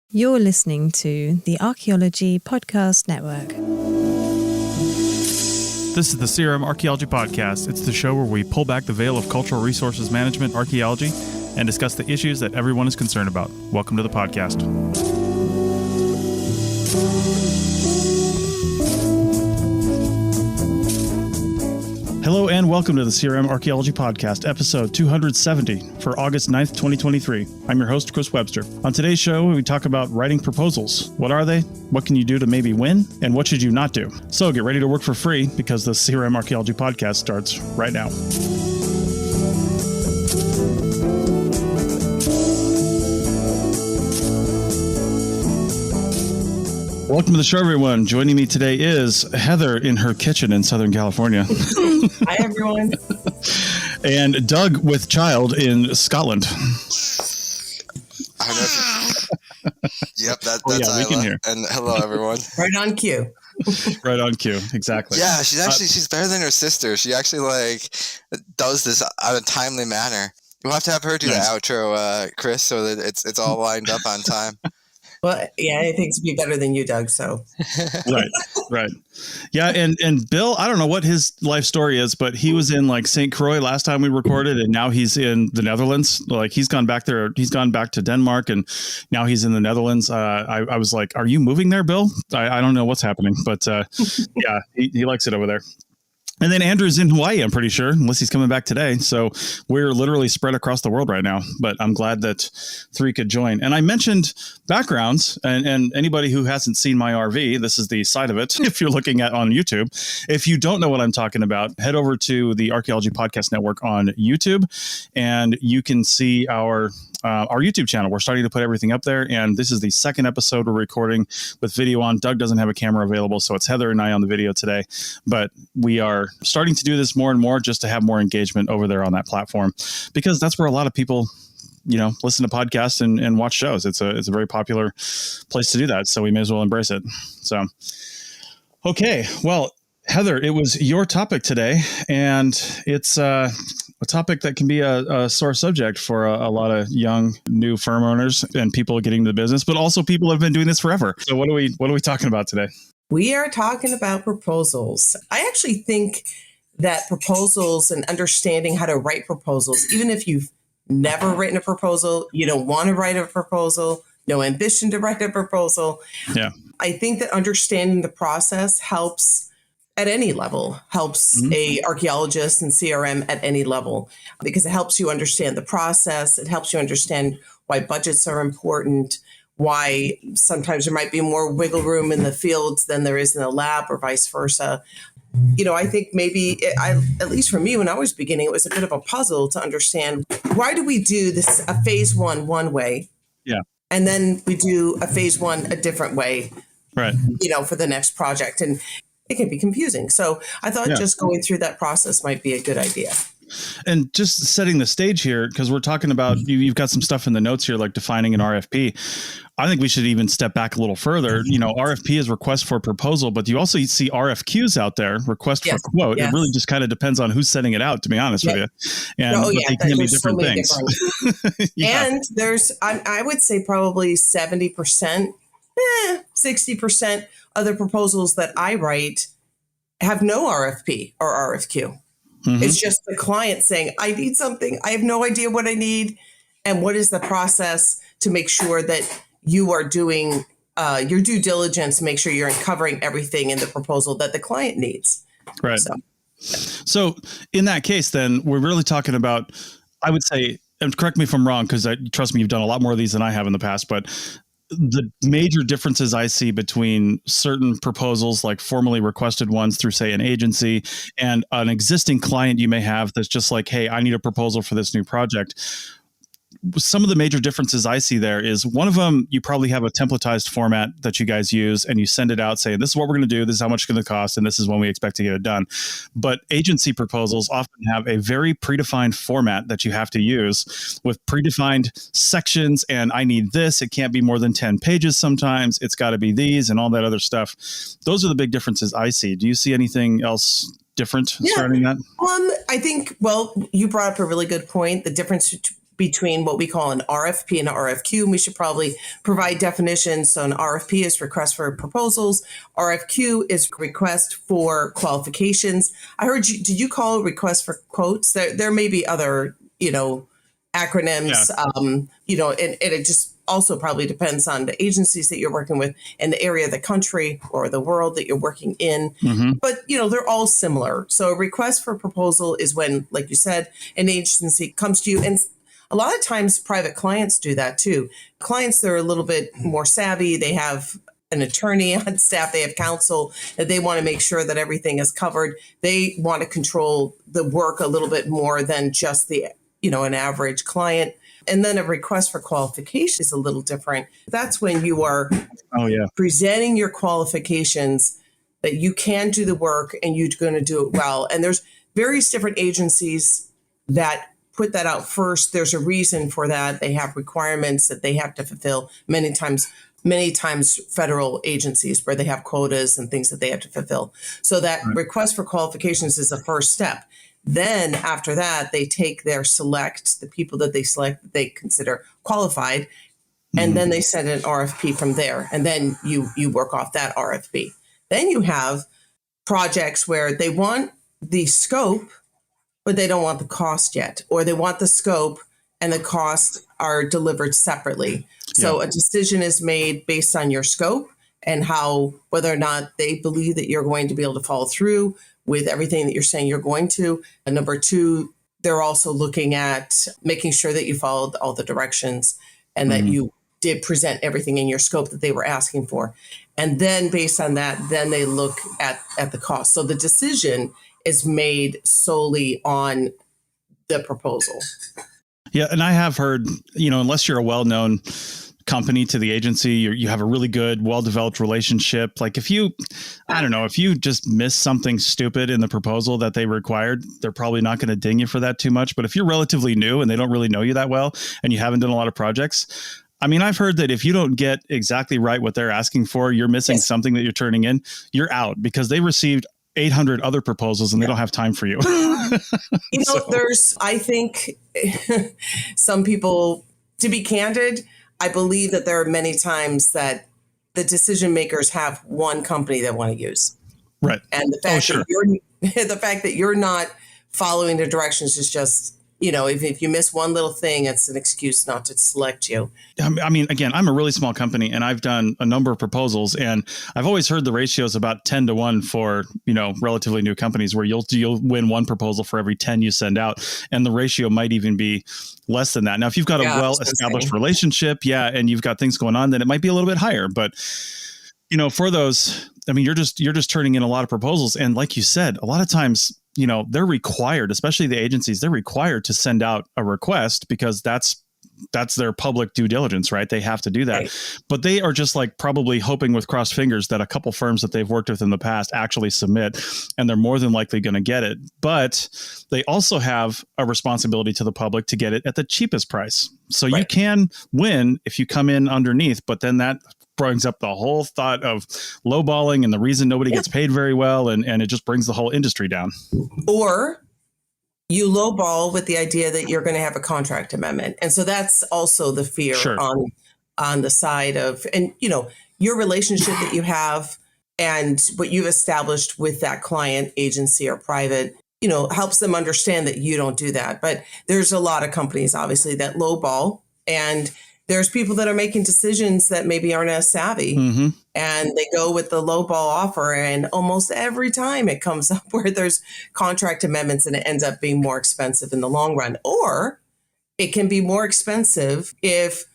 You're listening to the Archaeology Podcast Network. This is the CRM Archaeology Podcast. It's the show where we pull back the veil of cultural resources management, archaeology, and discuss the issues that everyone is concerned about. Welcome to the podcast. Hello and welcome to the CRM Archaeology Podcast, episode 270 for August 9th, 2023. I'm your host, Chris Webster. On today's show, we talk about writing proposals. What are they? What can you do to maybe win? And what should you not do? So get ready to work for free because the CRM Archaeology Podcast starts right now. Welcome to the show, everyone. Joining me today is Heather in her kitchen in Southern California. Hi, everyone. And Doug with child in Scotland. I know. Yep, that's we Isla. can hear. And hello, everyone. Right on cue. Right on cue, exactly. Yeah, she's better than her sister. She actually does this on a timely manner. We'll have to have her do the outro, Chris, so that it's all lined up on time. Well, yeah, anything to be better than you, Doug. So, right. Yeah, and Bill, I don't know what his life story is, but he was in St. Croix last time we recorded, and now he's in the Netherlands. He's gone back there. He's gone back to Denmark, and now he's in the Netherlands. I was like, "Are you moving there, Bill?" I don't know what's happening, but yeah, he likes it over there. And then Andrew's in Hawaii, I'm pretty sure, unless he's coming back today. So we're literally spread across the world right now. But I'm glad that three could join. And I mentioned backgrounds, and anybody who hasn't seen my RV, this is the side of it, if you're looking at on YouTube. If you don't know what I'm talking about, head over to the Archaeology Podcast Network on YouTube, and you can see our YouTube channel. We're starting to put everything up there, and this is the second episode we're recording with video on. Doug doesn't have a camera available, so it's Heather and I on the video today, but we are starting to do this more and more just to have more engagement over there on that platform, because that's where a lot of people listen to podcasts and watch shows. It's a very popular place to do that, so we may as well embrace it. So okay, well, Heather, it was your topic today, and it's a topic that can be a sore subject for a lot of young, new firm owners and people getting into the business, but also people who have been doing this forever. So what are we talking about today? We are talking about proposals. I actually think that proposals and understanding how to write proposals, even if you've never written a proposal, you don't want to write a proposal, no ambition to write a proposal. Yeah. I think that understanding the process helps at any level, helps a archaeologist and CRM at any level, because it helps you understand the process. It helps you understand why budgets are important, why sometimes there might be more wiggle room in the fields than there is in the lab, or vice versa. I think maybe, at least for me, when I was beginning, it was a bit of a puzzle to understand, why do we do this a phase one way? Yeah. And then we do a phase one a different way, right? For the next project. And it can be confusing. So I thought just going through that process might be a good idea. And just setting the stage here, because we're talking about, you've got some stuff in the notes here, like defining an RFP. I think we should even step back a little further. RFP is request for proposal, but you also see RFQs out there, request for quote. Yes. It really just kind of depends on who's setting it out, to be honest with you. And they can be different things. And there's, I would say probably 70%, 60% of the proposals that I write have no RFP or RFQ. Mm-hmm. It's just the client saying, I need something. I have no idea what I need. And what is the process to make sure that you are doing your due diligence, make sure you're uncovering everything in the proposal that the client needs. Right. So in that case, then we're really talking about, I would say, and correct me if I'm wrong, because trust me, you've done a lot more of these than I have in the past, but the major differences I see between certain proposals, like formally requested ones through, say, an agency, and an existing client you may have that's just like, hey, I need a proposal for this new project. Some of the major differences I see there is, one of them, you probably have a templatized format that you guys use, and you send it out saying, this is what we're going to do, this is how much it's going to cost, and this is when we expect to get it done. But agency proposals often have a very predefined format that you have to use with predefined sections, and I need this, it can't be more than 10 pages sometimes, it's got to be these, and all that other stuff. Those are the big differences I see. Do you see anything else different starting that? I think, you brought up a really good point. The difference between what we call an RFP and an RFQ. And we should probably provide definitions. So an RFP is request for proposals. RFQ is request for qualifications. I heard you, did you call it request for quotes? There may be other, acronyms, and it just also probably depends on the agencies that you're working with and the area of the country or the world that you're working in. Mm-hmm. But, they're all similar. So a request for proposal is when, like you said, an agency comes to you. And a lot of times private clients do that too. Clients, they're a little bit more savvy. They have an attorney on staff. They have counsel that they want to make sure that everything is covered. They want to control the work a little bit more than just the, an average client. And then a request for qualification is a little different. That's when you are presenting your qualifications that you can do the work and you're going to do it well. And there's various different agencies that put that out first. There's a reason for that. They have requirements that they have to fulfill. Many times federal agencies where they have quotas and things that they have to fulfill. So that request for qualifications is the first step. Then after that, they take the people that they select, that they consider qualified, and then they send an RFP from there. And then you work off that RFP. Then you have projects where they want the scope, but they don't want the cost yet, or they want the scope and the costs are delivered separately. So a decision is made based on your scope and whether or not they believe that you're going to be able to follow through with everything that you're saying you're going to. And number two, they're also looking at making sure that you followed all the directions and that you did present everything in your scope that they were asking for. And then based on that, then they look at the cost. So the decision is made solely on the proposal. Yeah. And I have heard, unless you're a well-known company to the agency, you have a really good, well-developed relationship. Like if you just miss something stupid in the proposal that they required, they're probably not going to ding you for that too much. But if you're relatively new and they don't really know you that well and you haven't done a lot of projects, I mean, I've heard that if you don't get exactly right what they're asking for, you're missing something that you're turning in, you're out because they received 800 other proposals and they don't have time for you. I think some people, to be candid, I believe that there are many times that the decision makers have one company they want to use. Right. And the fact that you're not following the directions is just, if you miss one little thing, it's an excuse not to select you. I mean, again, I'm a really small company and I've done a number of proposals and I've always heard the ratio is about 10-1 for, relatively new companies where you'll win one proposal for every 10 you send out. And the ratio might even be less than that. Now, if you've got a well-established relationship, and you've got things going on, then it might be a little bit higher. But, for those, I mean, you're just turning in a lot of proposals. And like you said, a lot of times, they're required, especially the agencies, they're required to send out a request because that's their public due diligence, right? They have to do that. Right. But they are just like probably hoping with crossed fingers that a couple firms that they've worked with in the past actually submit, and they're more than likely going to get it. But they also have a responsibility to the public to get it at the cheapest price. So you can win if you come in underneath, but then that brings up the whole thought of lowballing and the reason nobody gets paid very well. And it just brings the whole industry down. Or you lowball with the idea that you're going to have a contract amendment. And so that's also the fear on the side of, and, your relationship that you have and what you've established with that client, agency or private, helps them understand that you don't do that. But there's a lot of companies, obviously, that lowball, and there's people that are making decisions that maybe aren't as savvy, and they go with the lowball offer. And almost every time it comes up where there's contract amendments and it ends up being more expensive in the long run. Or it can be more expensive if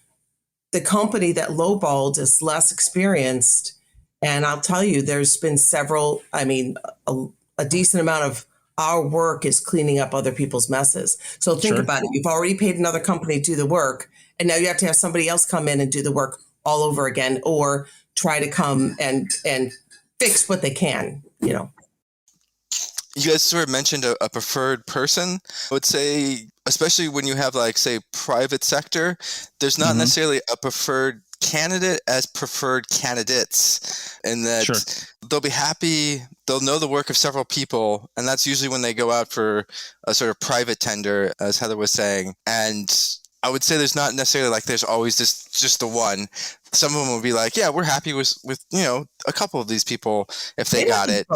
the company that lowballed is less experienced. And I'll tell you, there's been several, a decent amount of our work is cleaning up other people's messes. So think about it. You've already paid another company to do the work, and now you have to have somebody else come in and do the work all over again, or try to come and fix what they can, You guys sort of mentioned a preferred person. I would say, especially when you have private sector, there's not necessarily a preferred candidate as preferred candidates, in that they'll be happy, they'll know the work of several people, and that's usually when they go out for a sort of private tender, as Heather was saying, and I would say there's not necessarily like there's always just the one. Some of them will be like, yeah, we're happy with a couple of these people if they got it.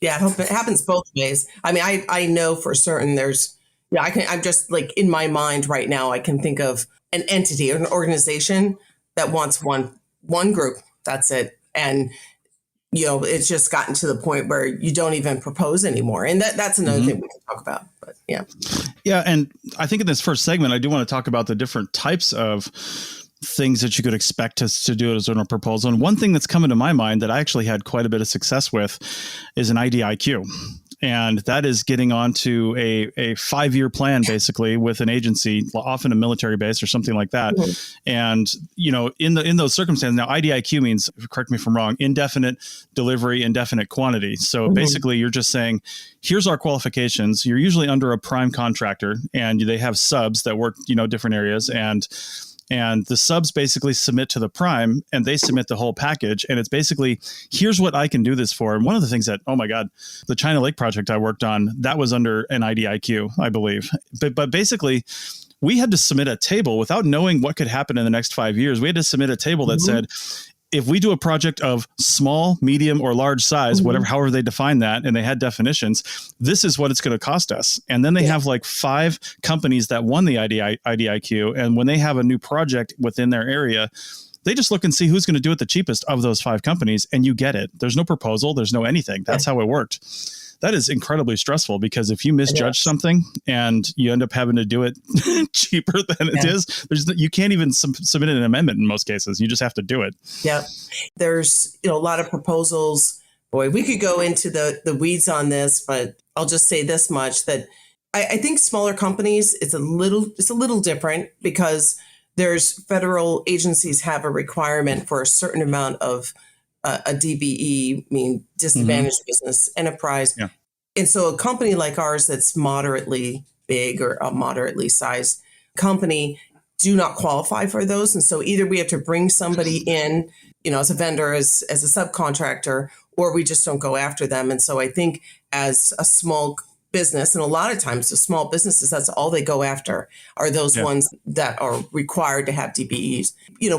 Yeah, I hope it happens both ways. I mean, I know for certain there's, I'm just like in my mind right now, I can think of an entity or an organization that wants one group. That's it. And, it's just gotten to the point where you don't even propose anymore. And that's another thing we can talk about. But yeah. Yeah. And I think in this first segment, I do want to talk about the different types of things that you could expect us to do as a proposal. And one thing that's coming to my mind that I actually had quite a bit of success with is an IDIQ. And that is getting onto a 5-year plan, basically, with an agency, often a military base or something like that. And, in those circumstances, now IDIQ means, correct me if I'm wrong, indefinite delivery, indefinite quantity. So basically, you're just saying, here's our qualifications. You're usually under a prime contractor, and they have subs that work, different areas. And the subs basically submit to the prime, and they submit the whole package. And it's basically, here's what I can do this for. And one of the things that, oh my God, the China Lake project I worked on, that was under an IDIQ, I believe. But basically, we had to submit a table without knowing what could happen in the next 5 years. We had to submit a table that said, if we do a project of small, medium, or large size, however they define that, and they had definitions, this is what it's going to cost us. And then they have like 5 companies that won the IDIQ. And when they have a new project within their area, they just look and see who's going to do it the cheapest of those 5 companies, and you get it. There's no proposal. There's no anything. That's how it worked. That is incredibly stressful, because if you misjudge something and you end up having to do it cheaper than it is, you can't even submit an amendment in most cases. You just have to do it. Yeah. There's a lot of proposals. Boy, we could go into the weeds on this, but I'll just say this much, that I think smaller companies, it's a little different, because there's federal agencies have a requirement for a certain amount of a DBE, disadvantaged business enterprise. Yeah. And so a company like ours that's moderately big or a moderately sized company do not qualify for those. And so either we have to bring somebody in, as a vendor, as a subcontractor, or we just don't go after them. And so I think as a small business, and a lot of times the small businesses, that's all they go after, are those ones that are required to have DBEs.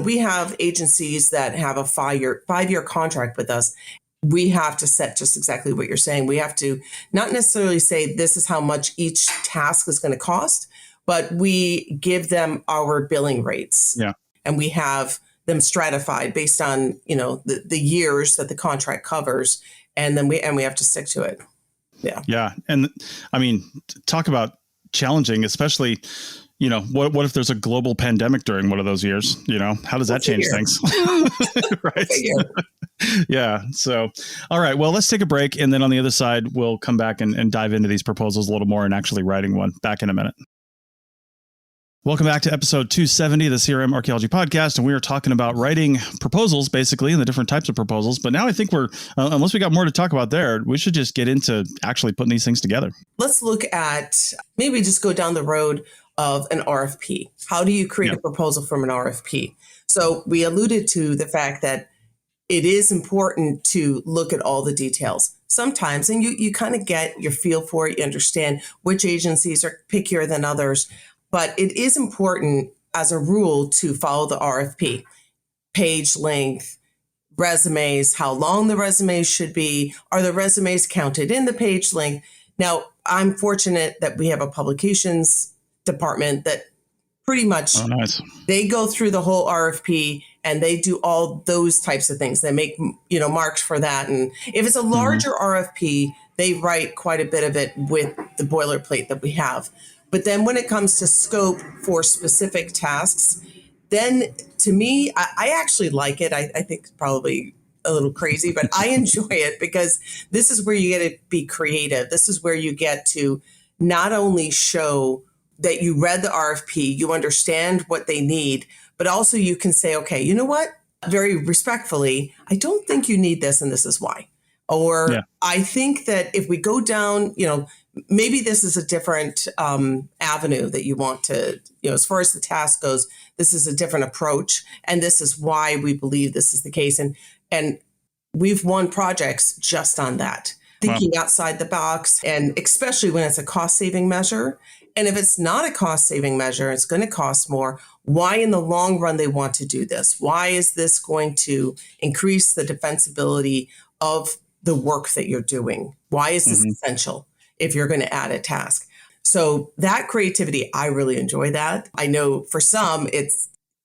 We have agencies that have a 5-year contract with us. We have to set just exactly what you're saying. We have to not necessarily say this is how much each task is going to cost, but we give them our billing rates. Yeah. And we have them stratified based on, the years that the contract covers. And then we have to stick to it. Yeah. Yeah. And I mean, talk about challenging, especially, what if there's a global pandemic during one of those years? How does that change things? Right. Yeah. So, all right. Well, let's take a break. And then on the other side, we'll come back and dive into these proposals a little more and actually writing one. Back in a minute. Welcome back to episode 270 of the CRM Archaeology podcast. And we are talking about writing proposals, basically, and the different types of proposals. But now I think unless we got more to talk about there, we should just get into actually putting these things together. Let's look at, maybe just go down the road of an RFP. How do you create a proposal from an RFP? So we alluded to the fact that it is important to look at all the details sometimes, and you kind of get your feel for it. You understand which agencies are pickier than others. But it is important, as a rule, to follow the RFP. Page length, resumes, how long the resumes should be. Are the resumes counted in the page length? Now, I'm fortunate that we have a publications department that pretty much they go through the whole RFP and they do all those types of things. They make marks for that. And if it's a larger RFP, they write quite a bit of it with the boilerplate that we have. But then when it comes to scope for specific tasks, then to me, I actually like it. I think it's probably a little crazy, but I enjoy it, because this is where you get to be creative. This is where you get to not only show that you read the RFP, you understand what they need, but also you can say, okay, you know what? Very respectfully, I don't think you need this, and this is why. Or I think that if we go down, maybe this is a different avenue that you want to, as far as the task goes, this is a different approach. And this is why we believe this is the case. And we've won projects just on that, thinking outside the box, and especially when it's a cost saving measure. And if it's not a cost saving measure, it's going to cost more. Why in the long run they want to do this? Why is this going to increase the defensibility of the work that you're doing? Why is this essential if you're going to add a task? So that creativity, I really enjoy that. I know for some,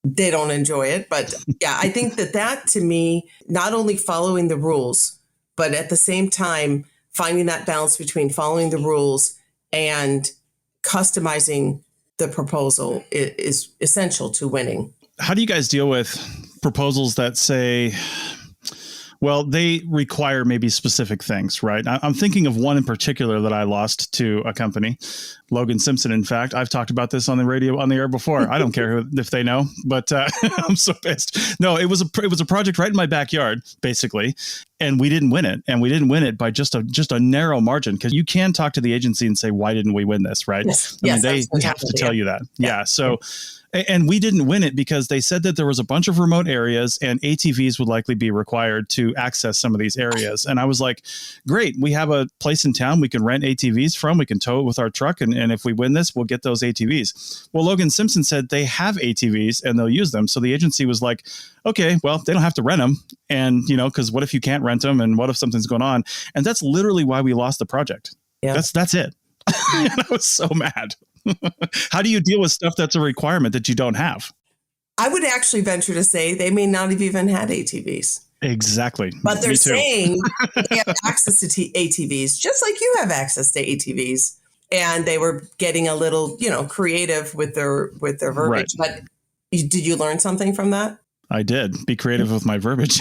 they don't enjoy it. But yeah, I think that to me, not only following the rules, but at the same time, finding that balance between following the rules and customizing the proposal is essential to winning. How do you guys deal with proposals that say, well, they require maybe specific things, right? I'm thinking of one in particular that I lost to a company, Logan Simpson. In fact, I've talked about this on the radio, on the air before. I don't care if they know, but I'm so pissed. No, it was a project right in my backyard, basically, and we didn't win it. And we didn't win it by just a narrow margin, because you can talk to the agency and say, why didn't we win this, right? Yes. I mean, they have to tell you that. Yeah. So. And we didn't win it because they said that there was a bunch of remote areas and ATVs would likely be required to access some of these areas. And I was like, great, we have a place in town we can rent ATVs from. We can tow it with our truck. And if we win this, we'll get those ATVs. Well, Logan Simpson said they have ATVs and they'll use them. So the agency was like, okay, well, they don't have to rent them. And, because what if you can't rent them? And what if something's going on? And that's literally why we lost the project. Yeah. That's it. And I was so mad. How do you deal with stuff that's a requirement that you don't have? I would actually venture to say they may not have even had ATVs. Exactly. But they're saying they have access to ATVs, just like you have access to ATVs. And they were getting a little, creative with their verbiage. Right. But did you learn something from that? I did. Be creative with my verbiage.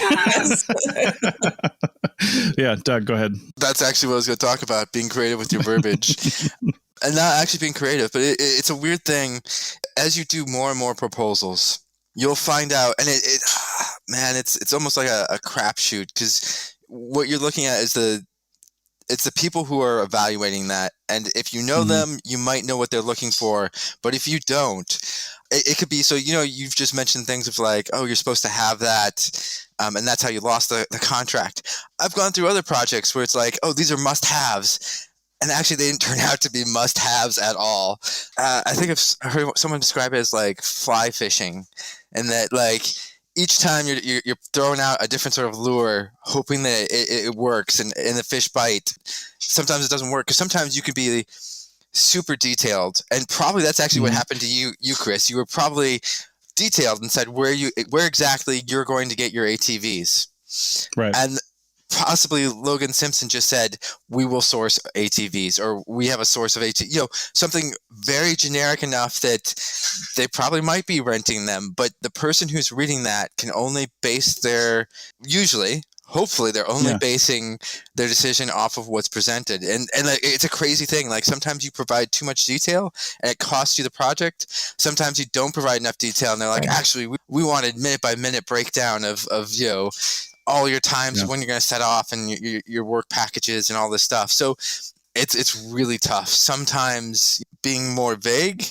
Yeah, Doug, go ahead. That's actually what I was going to talk about, being creative with your verbiage. And not actually being creative, but it's a weird thing. As you do more and more proposals, you'll find out, and it's almost like a crapshoot, because what you're looking at is it's the people who are evaluating that. And if you know them, you might know what they're looking for. But if you don't, it could be, so, you've just mentioned things of like, oh, you're supposed to have that. And that's how you lost the contract. I've gone through other projects where it's like, oh, these are must-haves. And actually, they didn't turn out to be must-haves at all. I think I've heard someone describe it as like fly fishing, and that like each time you're throwing out a different sort of lure, hoping that it works, and the fish bite. Sometimes it doesn't work, because sometimes you could be super detailed, and probably that's actually what happened to you, Chris. You were probably detailed and said where exactly you're going to get your ATVs, right? And possibly Logan Simpson just said, we will source ATVs, or we have a source of ATVs, something very generic enough that they probably might be renting them. But the person who's reading that can only base hopefully they're only basing their decision off of what's presented. And it's a crazy thing. Like sometimes you provide too much detail and it costs you the project. Sometimes you don't provide enough detail and they're like, actually, we wanted minute by minute breakdown of all your times when you're going to set off and your work packages and all this stuff. So it's really tough. Sometimes being more vague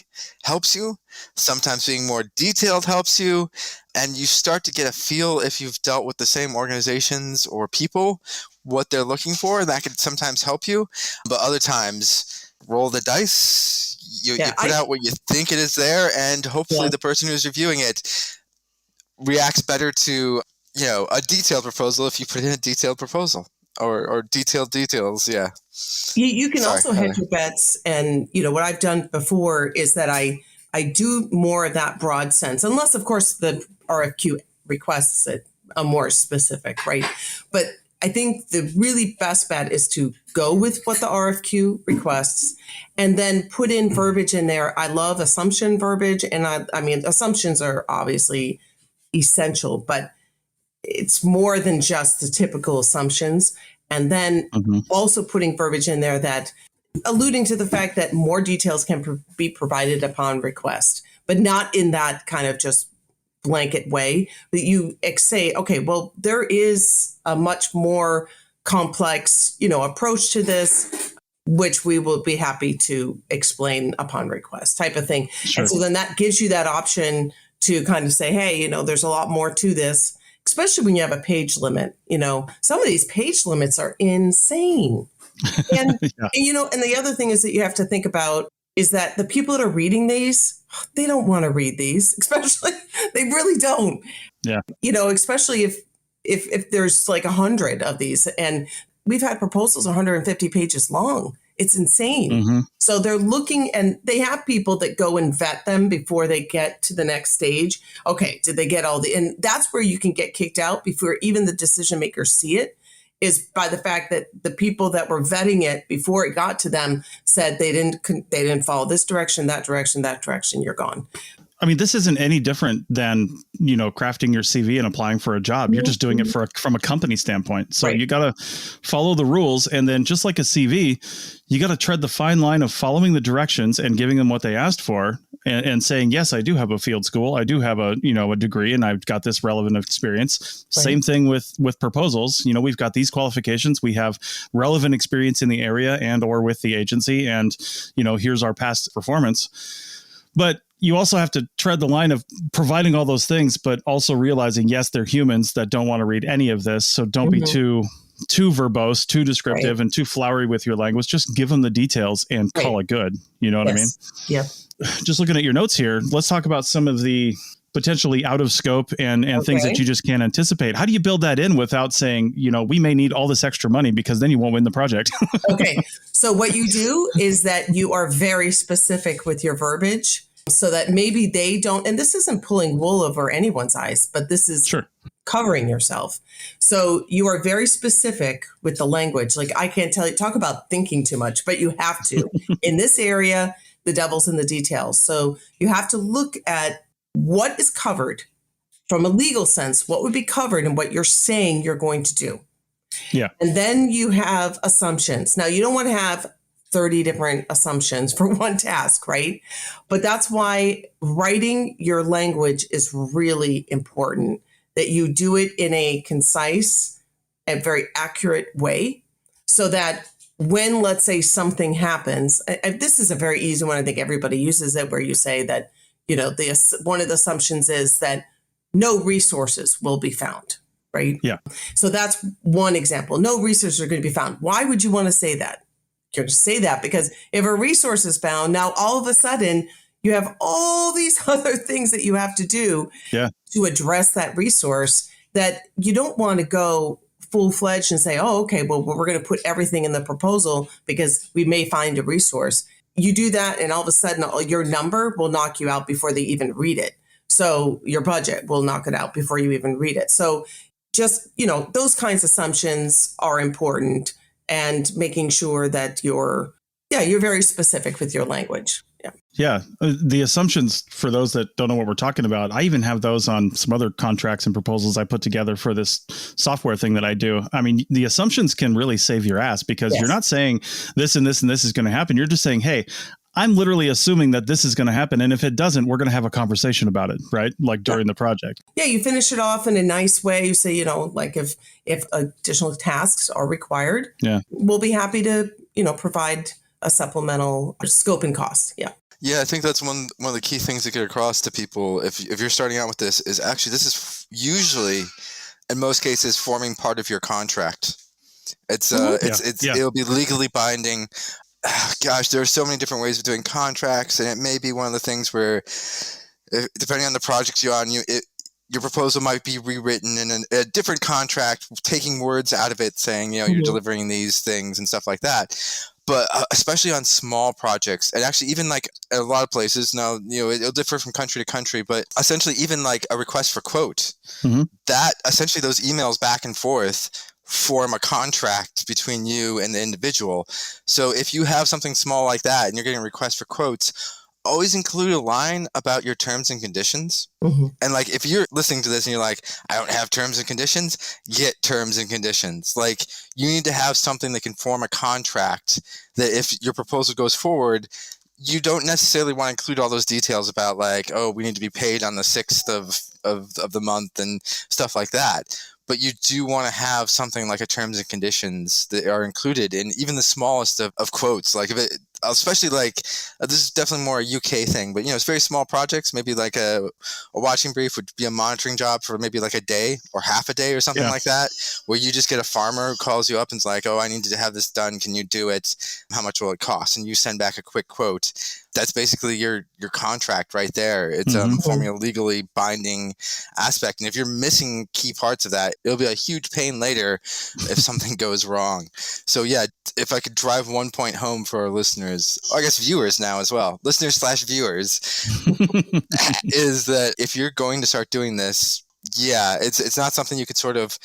helps you. Sometimes being more detailed helps you. And you start to get a feel, if you've dealt with the same organizations or people, what they're looking for. That can sometimes help you. But other times, roll the dice. You put out what you think it is there, and hopefully the person who's reviewing it reacts better to a detailed proposal if you put in a detailed proposal or detailed details. Yeah. You can also hedge your bets. And, what I've done before is that I do more of that broad sense, unless, of course, the RFQ requests it a more specific, right? But I think the really best bet is to go with what the RFQ requests and then put in verbiage in there. I love assumption verbiage. And I mean, assumptions are obviously essential, but it's more than just the typical assumptions. And then also putting verbiage in there that alluding to the fact that more details can be provided upon request, but not in that kind of just blanket way. That you say, okay, well, there is a much more complex, approach to this, which we will be happy to explain upon request type of thing. Sure. And so then that gives you that option to kind of say, hey, there's a lot more to this, especially when you have a page limit. Some of these page limits are insane. And, and the other thing is that you have to think about is that the people that are reading these, they don't want to read these, especially they really don't. Yeah. Especially if there's like 100 of these, and we've had proposals 150 pages long. It's insane. Mm-hmm. So they're looking, and they have people that go and vet them before they get to the next stage. Okay, did they get and that's where you can get kicked out before even the decision makers see it, is by the fact that the people that were vetting it before it got to them said they didn't follow this direction, that direction, you're gone. I mean, this isn't any different than, crafting your CV and applying for a job. You're just doing it from a company standpoint. So you got to follow the rules. And then just like a CV, you got to tread the fine line of following the directions and giving them what they asked for and saying, yes, I do have a field school. I do have a degree, and I've got this relevant experience. Right. Same thing with proposals. We've got these qualifications. We have relevant experience in the area and or with the agency. And, here's our past performance. But you also have to tread the line of providing all those things, but also realizing, yes, they're humans that don't want to read any of this. So don't be too verbose, too descriptive, and too flowery with your language. Just give them the details and call it good. You know what I mean? Yeah. Just looking at your notes here, let's talk about some of the potentially out of scope and things that you just can't anticipate. How do you build that in without saying, we may need all this extra money, because then you won't win the project? Okay. So what you do is that you are very specific with your verbiage, so that maybe they don't, and this isn't pulling wool over anyone's eyes, but this is covering yourself. So you are very specific with the language. Like, I can't tell you, talk about thinking too much, but you have to. In this area, the devil's in the details. So you have to look at what is covered from a legal sense, what would be covered and what you're saying you're going to do. Yeah. And then you have assumptions. Now, you don't want to have 30 different assumptions for one task, right? But that's why writing your language is really important, that you do it in a concise and very accurate way, so that when, let's say, something happens, and this is a very easy one, I think everybody uses it, where you say that, one of the assumptions is that no resources will be found, right? Yeah. So that's one example. No resources are going to be found. Why would you want to say that? You're going to say that because if a resource is found, now all of a sudden you have all these other things that you have to do to address that resource, that you don't want to go full-fledged and say, oh, okay, well, we're going to put everything in the proposal because we may find a resource. You do that, and all of a sudden your number will knock you out before they even read it. So your budget will knock it out before you even read it. So just, those kinds of assumptions are important, and making sure that you're very specific with your language. Yeah. The assumptions, for those that don't know what we're talking about, I even have those on some other contracts and proposals I put together for this software thing that I do. I mean, the assumptions can really save your ass, because you're not saying this and this and this is going to happen. You're just saying, hey, I'm literally assuming that this is going to happen. And if it doesn't, we're going to have a conversation about it, right? Like during the project. Yeah, you finish it off in a nice way. You say, like if additional tasks are required, we'll be happy to, provide a supplemental scope and cost. Yeah. Yeah, I think that's one of the key things to get across to people if you're starting out with this, is actually this is usually, in most cases, forming part of your contract. It'll be legally binding. Gosh, there are so many different ways of doing contracts, and it may be one of the things where, depending on the project you're on, your proposal might be rewritten in a different contract, taking words out of it, saying, you're delivering these things and stuff like that. But especially on small projects, and actually even like a lot of places now, it'll differ from country to country, but essentially even like a request for quote, that essentially those emails back and forth form a contract between you and the individual. So if you have something small like that and you're getting a request for quotes, always include a line about your terms and conditions. And like, if you're listening to this and you're like, I don't have terms and conditions, get terms and conditions. Like, you need to have something that can form a contract that if your proposal goes forward, you don't necessarily want to include all those details about like, oh, we need to be paid on the 6th of the month and stuff like that. But you do want to have something like a terms and conditions that are included in even the smallest of quotes. Like especially like this is definitely more a UK thing, but it's very small projects. Maybe like a watching brief would be a monitoring job for maybe like a day or half a day or something like that, where you just get a farmer who calls you up and is like, oh, I need to have this done. Can you do it? How much will it cost? And you send back a quick quote. That's basically your contract right there. It's forming a legally binding aspect. And if you're missing key parts of that, it'll be a huge pain later if something goes wrong. So yeah, if I could drive one point home for our listeners, or I guess viewers now as well, listeners/viewers, is that if you're going to start doing this, it's not something you could sort of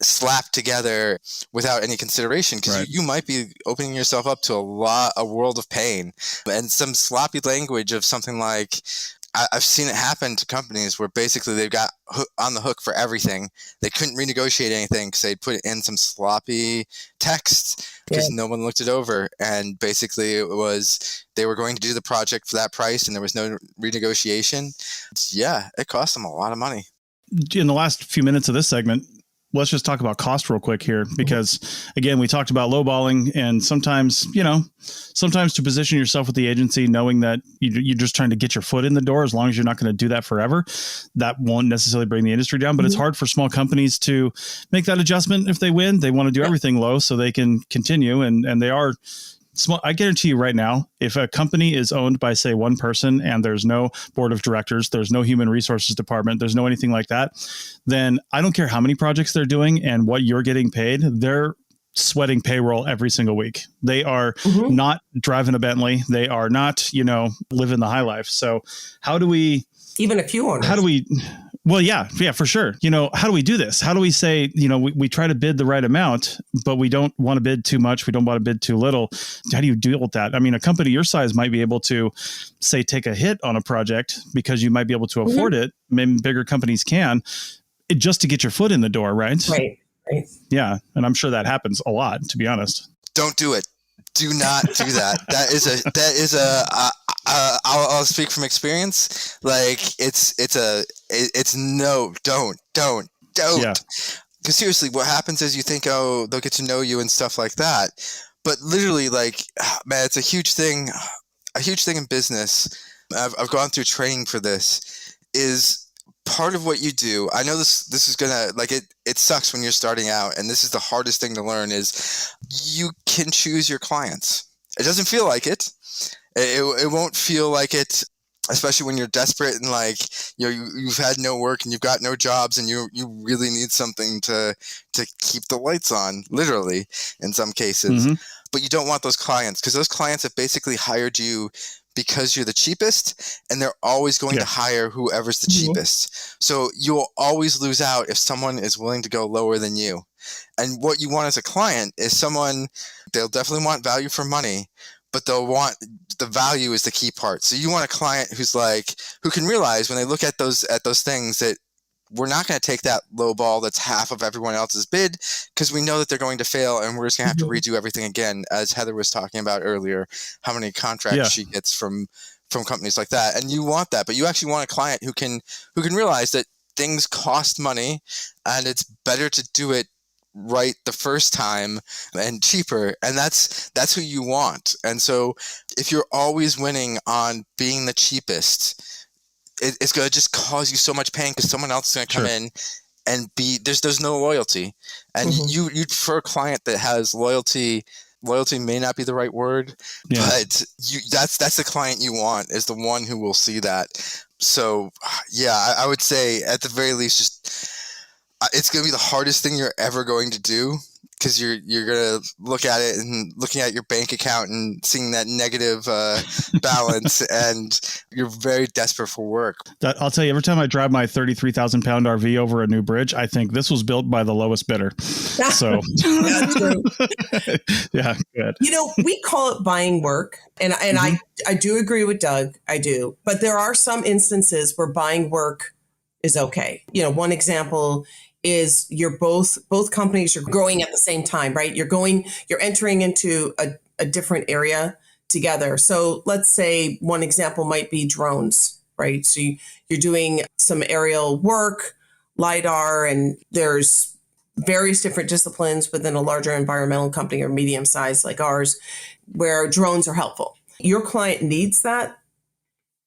slap together without any consideration, because you might be opening yourself up to a world of pain and some sloppy language of something like, I've seen it happen to companies where basically they've got on the hook for everything. They couldn't renegotiate anything because they put in some sloppy text because no one looked it over. And basically it was, they were going to do the project for that price and there was no renegotiation. Yeah, it cost them a lot of money. In the last few minutes of this segment, let's just talk about cost real quick here, because again, we talked about lowballing, and sometimes to position yourself with the agency, knowing that you're just trying to get your foot in the door, as long as you're not going to do that forever, that won't necessarily bring the industry down. But it's hard for small companies to make that adjustment. If they win, they want to do everything low so they can continue. And they are small. I guarantee you right now, if a company is owned by, say, one person and there's no board of directors, there's no human resources department, there's no anything like that, then I don't care how many projects they're doing and what you're getting paid, they're sweating payroll every single week. They are not driving a Bentley. They are not, living the high life. So how do we... Even a few owners. How do we... Well, yeah, for sure. How do we do this? How do we say, we try to bid the right amount, but we don't want to bid too much. We don't want to bid too little. How do you deal with that? I mean, a company your size might be able to, say, take a hit on a project because you might be able to afford it. Maybe bigger companies can, just to get your foot in the door, right? Right. Yeah. And I'm sure that happens a lot, to be honest. Don't do it. Do not do that. I'll speak from experience. Like it's no, don't. Yeah. Because seriously, what happens is you think, oh, they'll get to know you and stuff like that. But literally, like, man, it's a huge thing in business. I've gone through training for this. Is part of what you do. I know this is gonna, like, it sucks when you're starting out, and this is the hardest thing to learn, is you can choose your clients. It doesn't feel like it. It won't feel like it, especially when you're desperate and like, you've had no work and you've got no jobs and you really need something to keep the lights on, literally, in some cases. But you don't want those clients, because those clients have basically hired you because you're the cheapest, and they're always going to hire whoever's the cheapest. So you'll always lose out if someone is willing to go lower than you. And what you want as a client is someone, they'll definitely want value for money, but they'll want the value is the key part. So you want a client who can realize when they look at those things that we're not going to take that low ball that's half of everyone else's bid, because we know that they're going to fail and we're just going to have to redo everything again, as Heather was talking about earlier, how many contracts she gets from companies like that. And you want that, but you actually want a client who can realize that things cost money and it's better to do it right the first time and cheaper, and that's who you want. And so if you're always winning on being the cheapest, it's going to just cause you so much pain, because someone else is going to come in and there's no loyalty, and you'd prefer a client that has loyalty. Loyalty may not be the right word, but that's the client you want, is the one who will see that. So yeah, I would say at the very least, just it's going to be the hardest thing you're ever going to do, because you're going to look at it and looking at your bank account and seeing that negative balance, and you're very desperate for work. I'll tell you, every time I drive my 33,000 pound RV over a new bridge, I think this was built by the lowest bidder. So That's true. Yeah, good. We call it buying work, and I do agree with Doug. I do, but there are some instances where buying work is okay. One example is you're both companies are growing at the same time, right? You're entering into a different area together. So let's say one example might be drones, right? So you're doing some aerial work, LiDAR, and there's various different disciplines within a larger environmental company or medium size like ours where drones are helpful. Your client needs that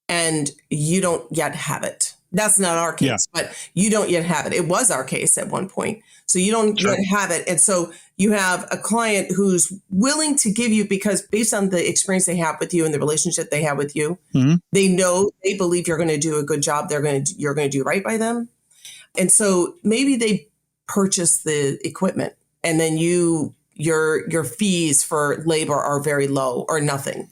and you don't yet have it. That's not our case, but you don't yet have it. It was our case at one point. So you don't yet have it. And so you have a client who's willing to give you, because based on the experience they have with you and the relationship they have with you, they know, they believe you're going to do a good job. You're going to do right by them. And so maybe they purchase the equipment and then your fees for labor are very low or nothing.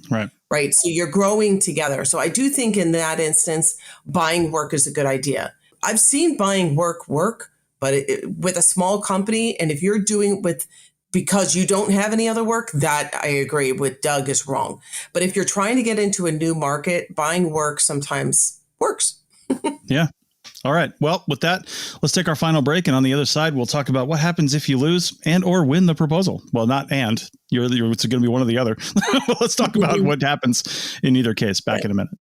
Right. So you're growing together. So I do think in that instance, buying work is a good idea. I've seen buying work, but with a small company. And if you're doing it because you don't have any other work, that I agree with Doug is wrong. But if you're trying to get into a new market, buying work sometimes works. Yeah. All right. Well, with that, let's take our final break. And on the other side, we'll talk about what happens if you lose and or win the proposal. Well, not and. It's going to be one or the other. Let's talk about what happens in either case. Back in a minute.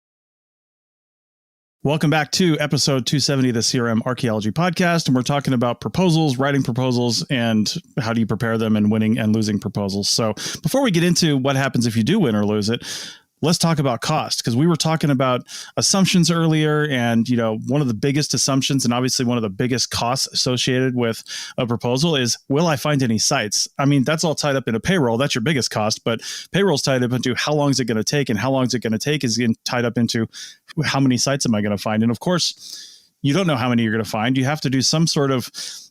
Welcome back to episode 270 of the CRM Archaeology podcast. And we're talking about proposals, writing proposals, and how do you prepare them and winning and losing proposals. So before we get into what happens if you do win or lose it, let's talk about cost, because we were talking about assumptions earlier. And, one of the biggest assumptions and obviously one of the biggest costs associated with a proposal is, will I find any sites? I mean, that's all tied up in a payroll. That's your biggest cost, but payroll's tied up into how long is it going to take, and how long is it going to take is tied up into how many sites am I going to find? And of course, you don't know how many you're going to find. You have to do some sort of,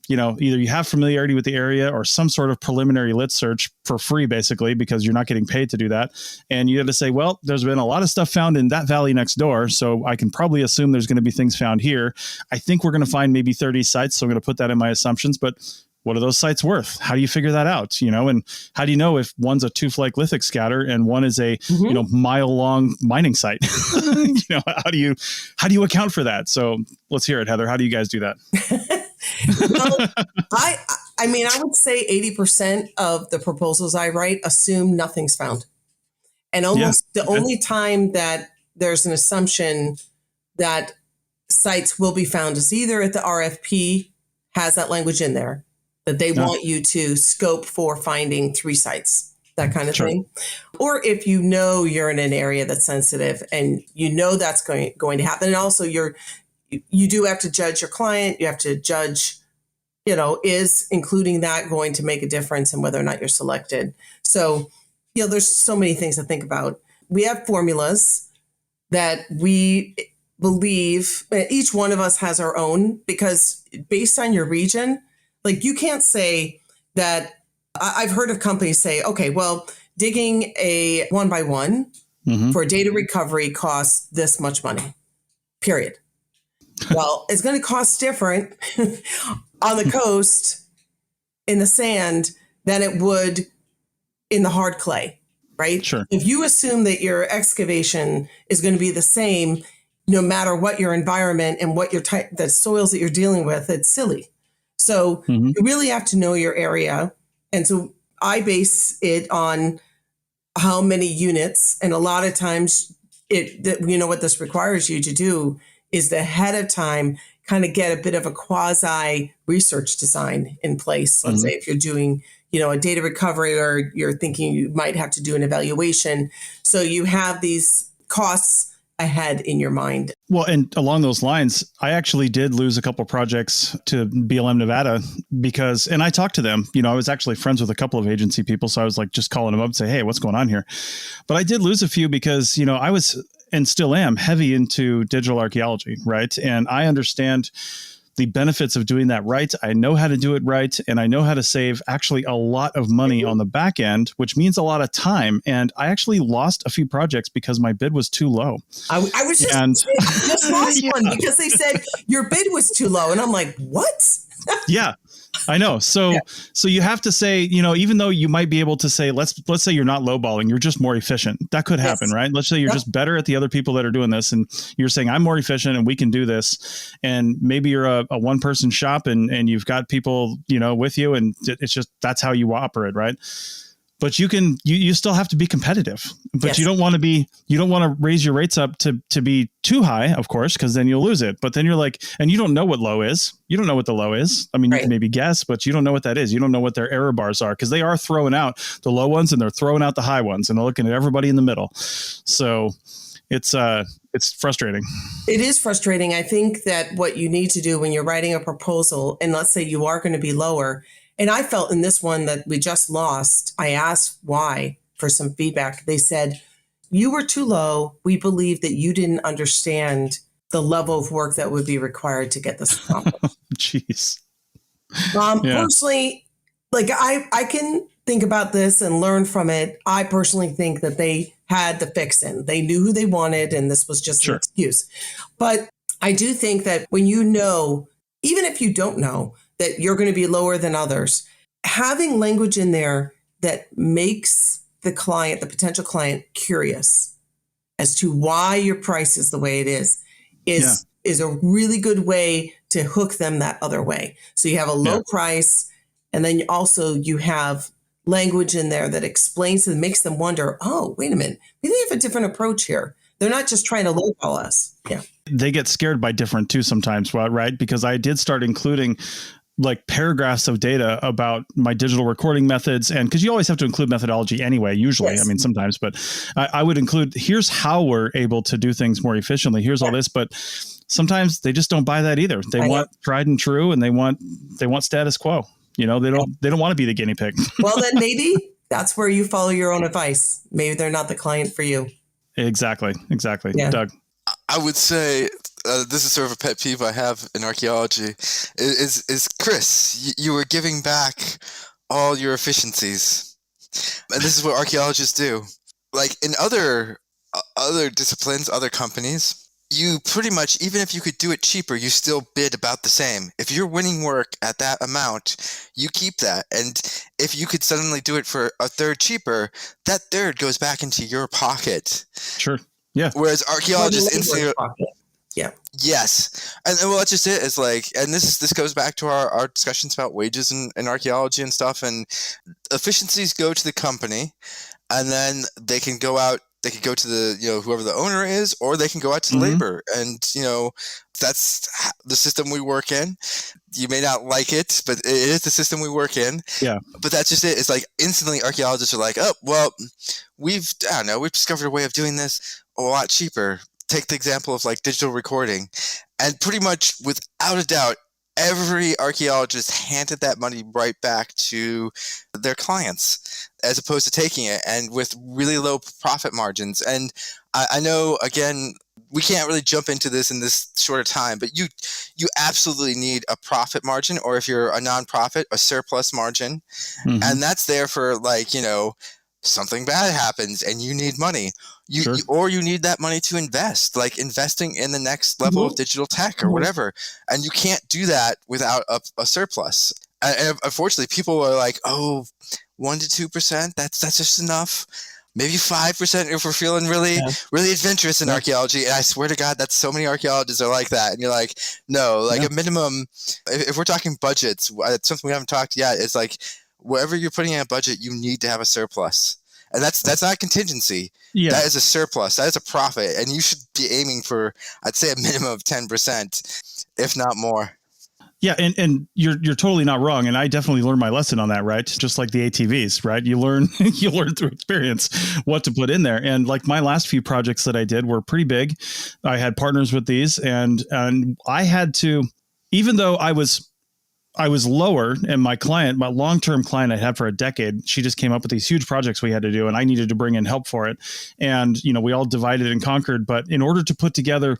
either you have familiarity with the area or some sort of preliminary lit search for free, basically, because you're not getting paid to do that. And you have to say, well, there's been a lot of stuff found in that valley next door, so I can probably assume there's going to be things found here. I think we're going to find maybe 30 sites, so I'm going to put that in my assumptions. But what are those sites worth? How do you figure that out? And how do you know if one's a two-flake lithic scatter and one is a mile-long mining site? How do you account for that? So let's hear it, Heather. How do you guys do that? Well, I mean, I would say 80% of the proposals I write assume nothing's found. And almost the only time that there's an assumption that sites will be found is either if the RFP has that language in there, that they want you to scope for finding 3 sites, that kind of thing. Or if you're in an area that's sensitive and that's going to happen. And also you do have to judge your client. You have to judge, is including that going to make a difference in whether or not you're selected? So, there's so many things to think about. We have formulas that we believe each one of us has our own, because based on your region, like you can't say that. I've heard of companies say, okay, well, digging a 1x1 for data recovery costs this much money, period. Well, it's going to cost different on the coast in the sand than it would in the hard clay, right? Sure. If you assume that your excavation is going to be the same, no matter what your environment and what your the soils that you're dealing with, it's silly. So you really have to know your area. And so I base it on how many units. And a lot of times what this requires you to do is ahead of time kind of get a bit of a quasi research design in place. Let's say if you're doing, a data recovery, or you're thinking you might have to do an evaluation. So you have these costs ahead in your mind. Well, and along those lines, I actually did lose a couple of projects to BLM Nevada and I talked to them. I was actually friends with a couple of agency people. So I was like just calling them up and say, hey, what's going on here? But I did lose a few because, I was and still am heavy into digital archaeology, right? And I understand the benefits of doing that right. I know how to do it right. And I know how to save actually a lot of money on the back end, which means a lot of time. And I actually lost a few projects because my bid was too low. I was just lost one because they said your bid was too low. And I'm like, what? Yeah. I know. So you have to say, even though you might be able to say, let's say you're not lowballing, you're just more efficient. That could happen, right? Let's say you're just better at the other people that are doing this. And you're saying, I'm more efficient and we can do this. And maybe you're a one person shop and you've got people, with you. And it's just, that's how you operate, right? but you still have to be competitive, but Yes. you don't want to raise your rates up to be too high, of course, because then you'll lose it. But then you're like, and you don't know what low is. You don't know what the low is. I mean, you Right. can maybe guess, but you don't know what that is. You don't know what their error bars are, because they are throwing out the low ones and they're throwing out the high ones, and they're looking at everybody in the middle. So it's frustrating. It is frustrating. I think that what you need to do when you're writing a proposal, and let's say you are going to be lower, and I felt in this one that we just lost, I asked why for some feedback. They said, you were too low. We believe that you didn't understand the level of work that would be required to get this accomplished. Jeez. Yeah. Personally, like I can think about this and learn from it. I personally think that they had the fix in. They knew who they wanted, and this was just an excuse. But I do think that when you know, even if you don't know, that you're going to be lower than others, having language in there that makes the potential client curious as to why your price is the way it is a really good way to hook them that other way. So you have a low price, and then you have language in there that explains and makes them wonder, oh, wait a minute, maybe they have a different approach here. They're not just trying to lowball us. Yeah. They get scared by different too sometimes, right? Because I did start including like paragraphs of data about my digital recording methods. And because you always have to include methodology anyway, usually, I mean, sometimes, but I would include, here's how we're able to do things more efficiently. Here's all this, but sometimes they just don't buy that either. They want tried and true, and they want status quo. You know, they don't want to be the guinea pig. Well, then maybe that's where you follow your own advice. Maybe they're not the client for you. Exactly. Yeah. Doug. I would say this is sort of a pet peeve I have in archaeology is Chris, you were giving back all your efficiencies. And this is what archaeologists do. Like in other disciplines, other companies, you pretty much, even if you could do it cheaper, you still bid about the same. If you're winning work at that amount, you keep that. And if you could suddenly do it for a third cheaper, that third goes back into your pocket. Sure. Yeah. Whereas archaeologists instantly, yeah. Yes. And well, that's just it. Is like, and this goes back to our discussions about wages and archaeology and stuff. And efficiencies go to the company, and then they can go out. They could go to the, whoever the owner is, or they can go out to the labor. And, that's the system we work in. You may not like it, but it is the system we work in. Yeah. But that's just it. It's like instantly archaeologists are like, oh, well, we've discovered a way of doing this a lot cheaper. Take the example of like digital recording. And pretty much without a doubt, every archaeologist handed that money right back to their clients, as opposed to taking it, and with really low profit margins. And I know, again, we can't really jump into this in this short time, but you absolutely need a profit margin, or if you're a nonprofit, a surplus margin. And that's there for like, something bad happens and you need money. Or you need that money to invest, like investing in the next level of digital tech or whatever. And you can't do that without a surplus. And unfortunately, people are like, oh, 1% to 2%, that's just enough. Maybe 5% if we're feeling really adventurous in archaeology. And I swear to God, that's so many archaeologists are like that. And you're like, no, like a minimum, if we're talking budgets, something we haven't talked yet, is like, wherever you're putting in a budget, you need to have a surplus. And that's not a contingency. Yeah. That is a surplus. That is a profit. And you should be aiming for, I'd say, a minimum of 10%, if not more. Yeah, and you're totally not wrong. And I definitely learned my lesson on that, right? Just like the ATVs, right? You learn through experience what to put in there. And like my last few projects that I did were pretty big. I had partners with these, and I had to, even though I was lower, and my long-term client I had for a decade, she just came up with these huge projects we had to do, and I needed to bring in help for it. And, we all divided and conquered. But in order to put together,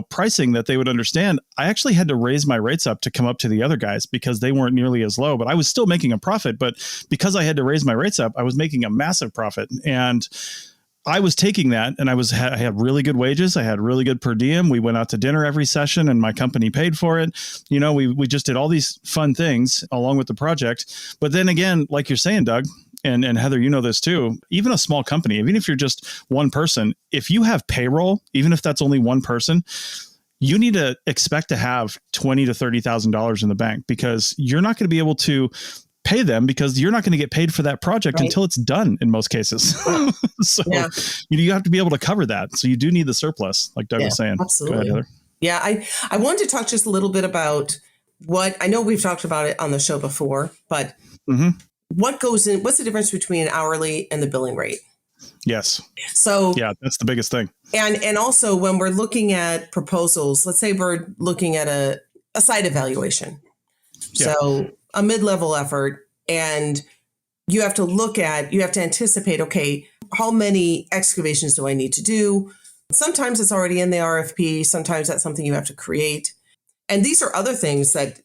pricing that they would understand, I actually had to raise my rates up to come up to the other guys, because they weren't nearly as low, but I was still making a profit. But because I had to raise my rates up, I was making a massive profit. And I was taking that, and I had really good wages. I had really good per diem. We went out to dinner every session, and my company paid for it. We just did all these fun things along with the project. But then again, like you're saying, Doug, and Heather, this too, even a small company, even if you're just one person, if you have payroll, even if that's only one person, you need to expect to have $20,000 to $30,000 in the bank, because you're not going to be able to pay them because you're not going to get paid for that project until it's done in most cases. So you have to be able to cover that. So you do need the surplus, like Doug was saying. Absolutely. Go ahead, Heather. Yeah, I wanted to talk just a little bit about what I know we've talked about it on the show before, but what goes in, what's the difference between hourly and the billing rate? Yes. So yeah, that's the biggest thing. And also when we're looking at proposals, let's say we're looking at a site evaluation. Yeah. So a mid-level effort, and you have to anticipate, okay, how many excavations do I need to do? Sometimes it's already in the RFP. Sometimes that's something you have to create. And these are other things that,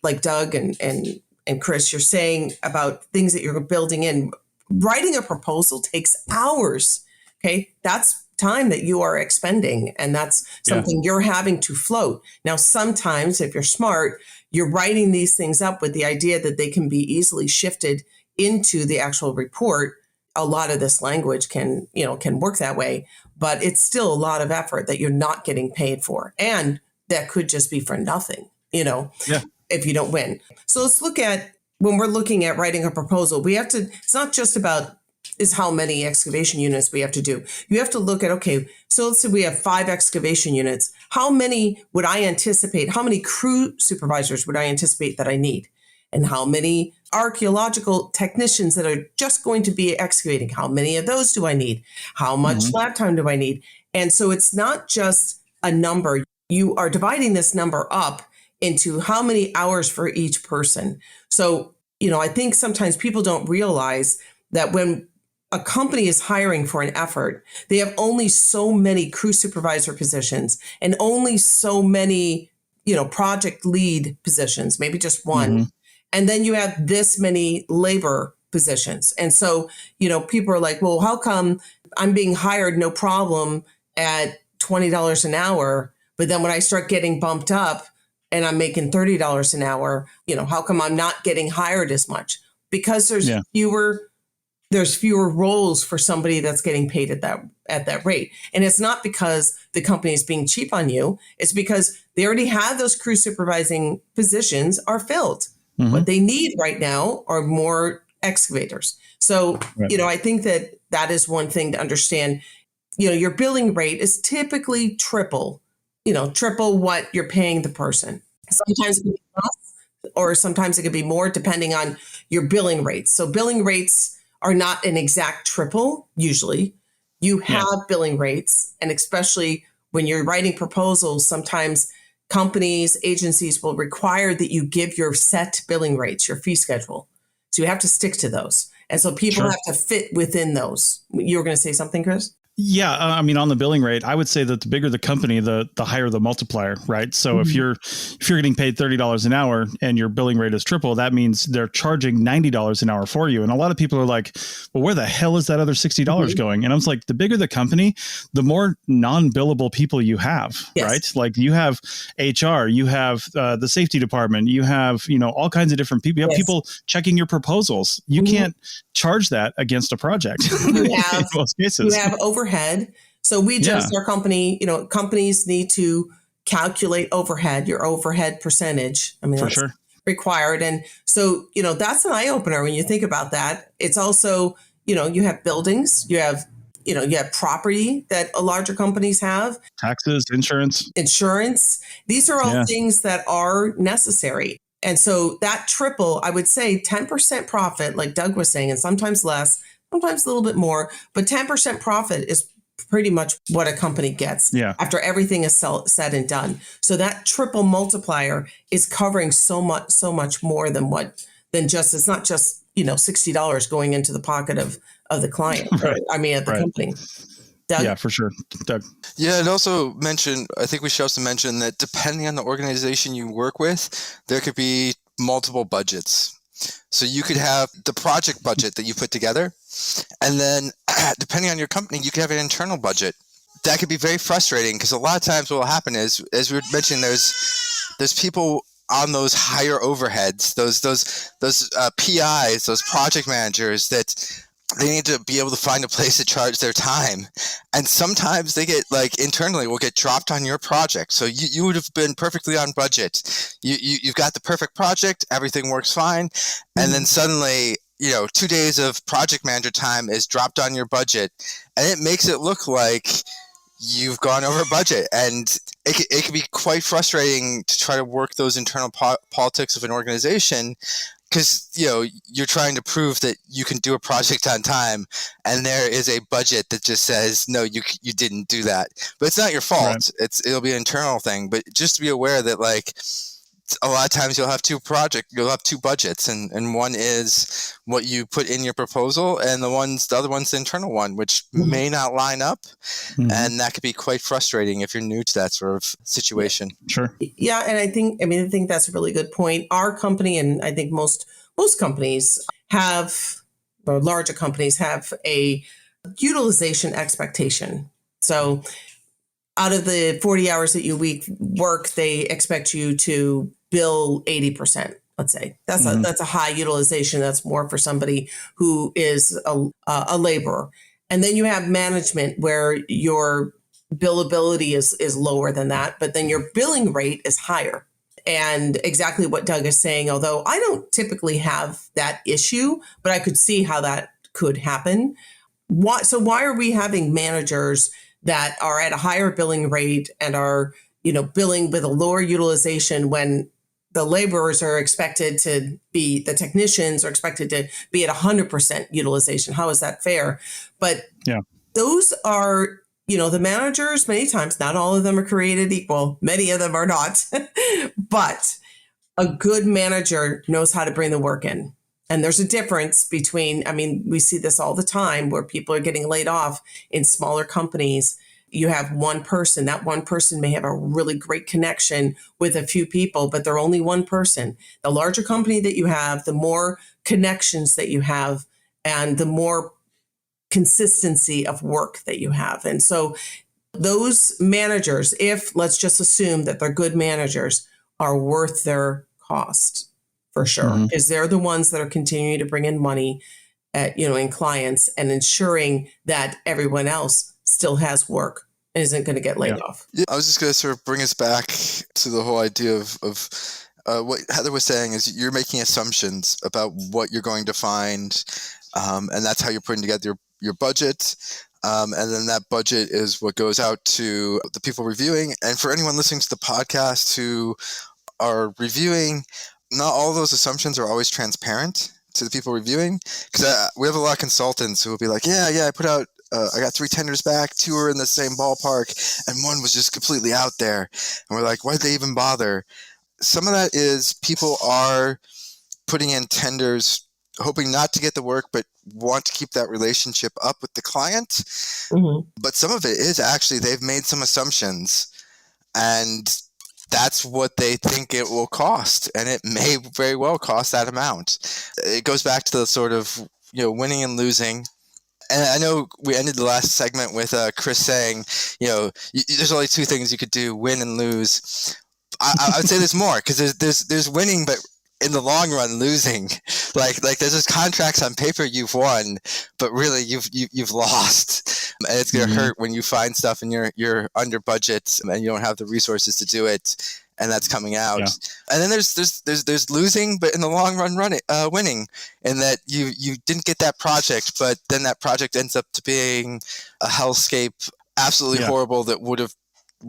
like Doug and Chris, you're saying about things that you're building in. Writing a proposal takes hours. Okay. That's time that you are expending, and that's something you're having to float. Now, sometimes if you're smart, you're writing these things up with the idea that they can be easily shifted into the actual report. A lot of this language can work that way, but it's still a lot of effort that you're not getting paid for. And that could just be for nothing, if you don't win. So let's look at, when we're looking at writing a proposal, it's not just about is how many excavation units we have to do. You have to look at, okay, so let's say we have 5 excavation units. How many would I anticipate? How many crew supervisors would I anticipate that I need? And how many archaeological technicians that are just going to be excavating? How many of those do I need? How much lab time do I need? And so it's not just a number. You are dividing this number up into how many hours for each person. So, I think sometimes people don't realize that when a company is hiring for an effort, they have only so many crew supervisor positions and only so many, project lead positions, maybe just one. And then you have this many labor positions. And so, people are like, well, how come I'm being hired no problem at $20 an hour, but then when I start getting bumped up and I'm making $30 an hour, how come I'm not getting hired as much? Because there's fewer roles for somebody that's getting paid at that rate. And it's not because the company is being cheap on you. It's because they already have those crew supervising positions are filled. What they need right now are more excavators. So, I think that is one thing to understand. Your billing rate is typically triple what you're paying the person. Sometimes it can be less, or sometimes it could be more depending on your billing rates. So billing rates are not an exact triple. Usually you have billing rates, and especially when you're writing proposals, sometimes companies, agencies will require that you give your set billing rates, your fee schedule. So you have to stick to those. And so people have to fit within those. You were going to say something, Chris? Yeah, I mean, on the billing rate, I would say that the bigger the company, the higher the multiplier, right? So if you're getting paid $30 an hour and your billing rate is triple, that means they're charging $90 an hour for you. And a lot of people are like, well, where the hell is that other $60 going? And I was like, the bigger the company, the more non-billable people you have, right? Like you have HR, you have the safety department, you have, all kinds of different people. You have people checking your proposals. You can't charge that against a project in most cases. You have overhead. So we just, our company, companies need to calculate overhead, your overhead percentage. I mean, that's required. And so, that's an eye opener when you think about that. It's also, you have buildings, you have property that larger companies have. Taxes, insurance. These are all things that are necessary. And so that triple, I would say 10% profit, like Doug was saying, and sometimes less, sometimes a little bit more, but 10% profit is pretty much what a company gets after everything is said and done. So that triple multiplier is covering so much more than just, it's not just, $60 going into the pocket of the client, I mean, of the company. Doug? Yeah, for sure. Doug. Yeah, and also I think we should also mention that depending on the organization you work with, there could be multiple budgets. So you could have the project budget that you put together, and then depending on your company, you could have an internal budget. That could be very frustrating because a lot of times what will happen is, as we were mentioning, there's people on those higher overheads, those PIs, those project managers that they need to be able to find a place to charge their time. And sometimes they get like internally will get dropped on your project. So you would have been perfectly on budget. You've got the perfect project. Everything works fine. And then suddenly, 2 days of project manager time is dropped on your budget. And it makes it look like you've gone over budget. And it can be quite frustrating to try to work those internal politics of an organization, because you're trying to prove that you can do a project on time, and there is a budget that just says no, you didn't do that. But it's not your fault. Right. It'll be an internal thing. But just to be aware that like a lot of times you'll have two budgets, and one is what you put in your proposal, and the other one's the internal one, which may not line up, and that could be quite frustrating if you're new to that sort of situation. Sure. Yeah, and I think that's a really good point. Our company, and I think most companies have, or larger companies have, a utilization expectation. So out of the 40 hours that you work, they expect you to bill 80%. Let's say that's a high utilization. That's more for somebody who is a laborer. And then you have management where your billability is lower than that, but then your billing rate is higher. And exactly what Doug is saying, although I don't typically have that issue, but I could see how that could happen. Why are we having managers that are at a higher billing rate and are, billing with a lower utilization when the laborers are expected to be, the technicians are expected to be at 100% utilization? How is that fair? But those are, the managers, many times, not all of them are created equal. Many of them are not. But a good manager knows how to bring the work in. And there's a difference between, we see this all the time where people are getting laid off in smaller companies. You have one person. That one person may have a really great connection with a few people, but they're only one person. The larger company that you have, the more connections that you have, and the more consistency of work that you have. And so those managers, if let's just assume that they're good managers, are worth their cost for sure, because they're the ones that are continuing to bring in money in clients and ensuring that everyone else still has work and isn't going to get laid off. Yeah, I was just going to sort of bring us back to the whole idea of what Heather was saying is you're making assumptions about what you're going to find, and that's how you're putting together your budget. And then that budget is what goes out to the people reviewing. And for anyone listening to the podcast who are reviewing, not all those assumptions are always transparent to the people reviewing, because we have a lot of consultants who will be like, I put out, I got 3 tenders back, 2 were in the same ballpark, and 1 was just completely out there. And we're like, why did they even bother? Some of that is people are putting in tenders hoping not to get the work, but want to keep that relationship up with the client. But some of it is actually they've made some assumptions, and that's what they think it will cost, and it may very well cost that amount. It goes back to the sort of winning and losing. And I know we ended the last segment with Chris saying, there's only 2 things you could do: win and lose. I would say there's more, because there's winning, but in the long run, losing. Like there's just contracts on paper you've won, but really you've lost, and it's gonna hurt when you find stuff and you're under budget and you don't have the resources to do it, and that's coming out. Yeah. And then there's losing, but in the long run, winning, in that you didn't get that project, but then that project ends up to being a hellscape, absolutely horrible, that would have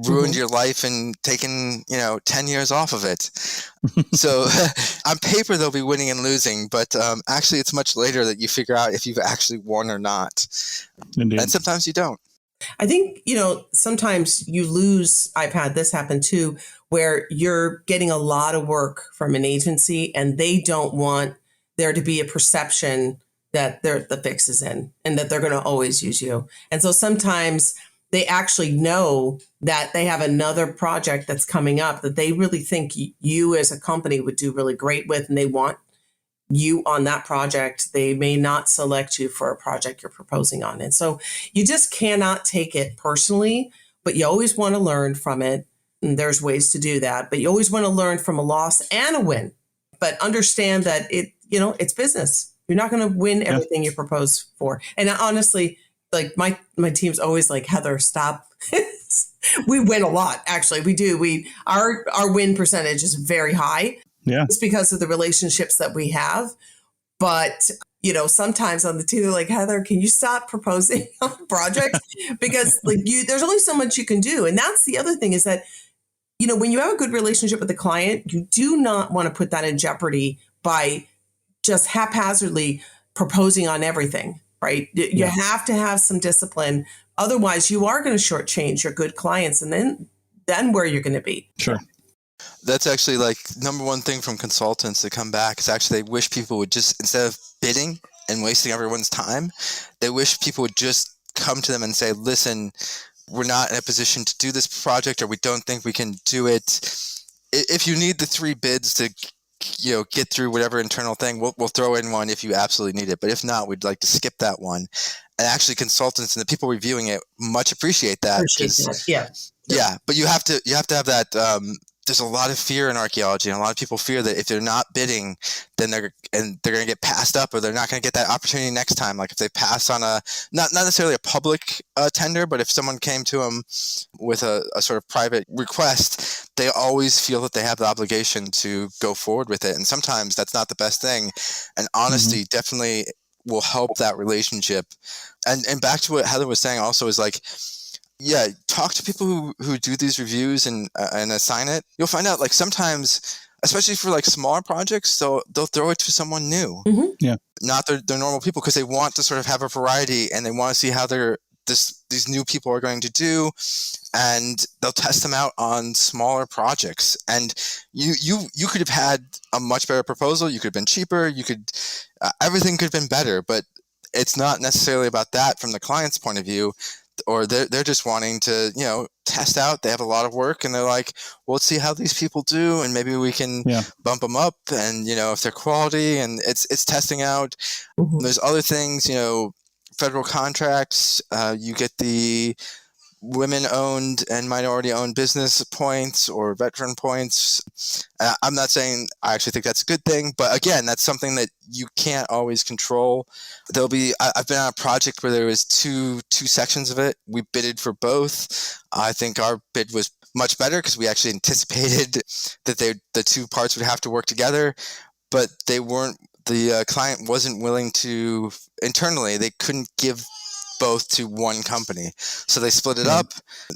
ruined your life and taken 10 years off of it. So on paper they'll be winning and losing, but actually it's much later that you figure out if you've actually won or not. Indeed. And sometimes you don't. I think sometimes you lose. I've had this happen too, where you're getting a lot of work from an agency and they don't want there to be a perception that the fix is in and that they're going to always use you. And so sometimes they actually know that they have another project that's coming up that they really think you as a company would do really great with, and they want you on that project. They may not select you for a project you're proposing on. And so you just cannot take it personally, but you always want to learn from it. And there's ways to do that, but you always want to learn from a loss and a win, but understand that it's business. You're not going to win everything you propose for. And honestly, like my team's always like, Heather, stop. We win a lot. Actually, we do. Our win percentage is very high. Yeah. It's because of the relationships that we have. But, sometimes on the team, they're like, Heather, can you stop proposing on projects? Because there's only so much you can do. And that's the other thing is that, when you have a good relationship with the client, you do not want to put that in jeopardy by just haphazardly proposing on everything, right? You have to have some discipline. Otherwise, you are going to shortchange your good clients. And then where you're going to be. Sure. That's actually like number one thing from consultants that come back is actually they wish people would just, instead of bidding and wasting everyone's time, they wish people would just come to them and say, listen, we're not in a position to do this project, or we don't think we can do it. If you need the 3 bids to get through whatever internal thing, we'll throw in one if you absolutely need it. But if not, we'd like to skip that one. And actually consultants and the people reviewing it much appreciate that. Yeah. But you have to have that, there's a lot of fear in archaeology, and a lot of people fear that if they're not bidding, then they're going to get passed up, or they're not going to get that opportunity next time. Like if they pass on not necessarily a public tender, but if someone came to them with a sort of private request, they always feel that they have the obligation to go forward with it. And sometimes that's not the best thing. And honesty definitely will help that relationship. And back to what Heather was saying also is like, yeah, talk to people who do these reviews and assign it. You'll find out like sometimes, especially for like smaller projects, they'll throw it to someone new. Mm-hmm. Yeah, not their normal people, because they want to sort of have a variety and they want to see how these new people are going to do, and they'll test them out on smaller projects. And you could have had a much better proposal. You could have been cheaper. You could everything could have been better, but it's not necessarily about that from the client's point of view. Or they're just wanting to, test out. They have a lot of work and they're like, well, let's see how these people do. And maybe we can bump them up and, if they're quality, and it's testing out. Mm-hmm. There's other things, federal contracts, you get the women-owned and minority-owned business points or veteran points. I'm not saying I actually think that's a good thing, but again, that's something that you can't always control. I've been on a project where there was two sections of it. We bidded for both. I think our bid was much better because we actually anticipated that the two parts would have to work together, but the client wasn't willing to, internally, they couldn't give both to one company. So they split it up.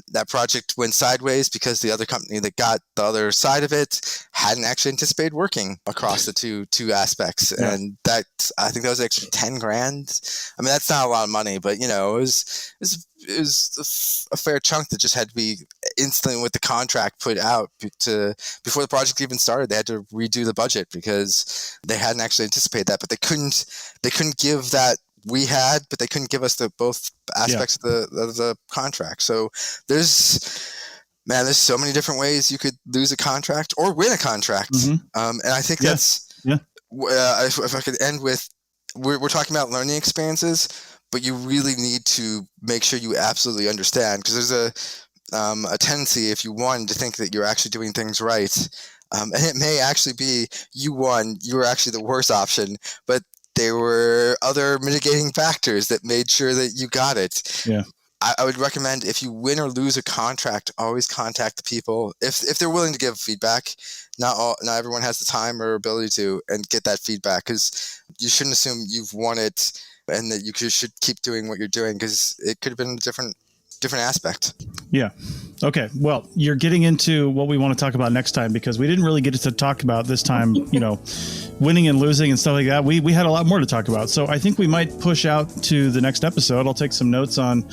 That project went sideways because the other company that got the other side of it hadn't actually anticipated working across the two aspects. Yeah. And I think that was extra 10 grand. I mean, that's not a lot of money, but it was a fair chunk that just had to be instantly with the contract put out before the project even started. They had to redo the budget because they hadn't actually anticipated that, but they couldn't give that we had, but they couldn't give us the both aspects of the contract. So there's so many different ways you could lose a contract or win a contract. Mm-hmm. And I think if I could end with, we're talking about learning experiences, but you really need to make sure you absolutely understand, because there's a tendency, if you won, to think that you're actually doing things right. And it may actually be you won, you were actually the worst option, but there were other mitigating factors that made sure that you got it. Yeah. I would recommend, if you win or lose a contract, always contact the people if they're willing to give feedback. Not everyone has the time or ability to, and get that feedback, because you shouldn't assume you've won it and that you should keep doing what you're doing, because it could have been a different aspect. Yeah. Okay. Well, you're getting into what we want to talk about next time, because we didn't really get to talk about this time, winning and losing and stuff like that. We had a lot more to talk about. So I think we might push out to the next episode. I'll take some notes on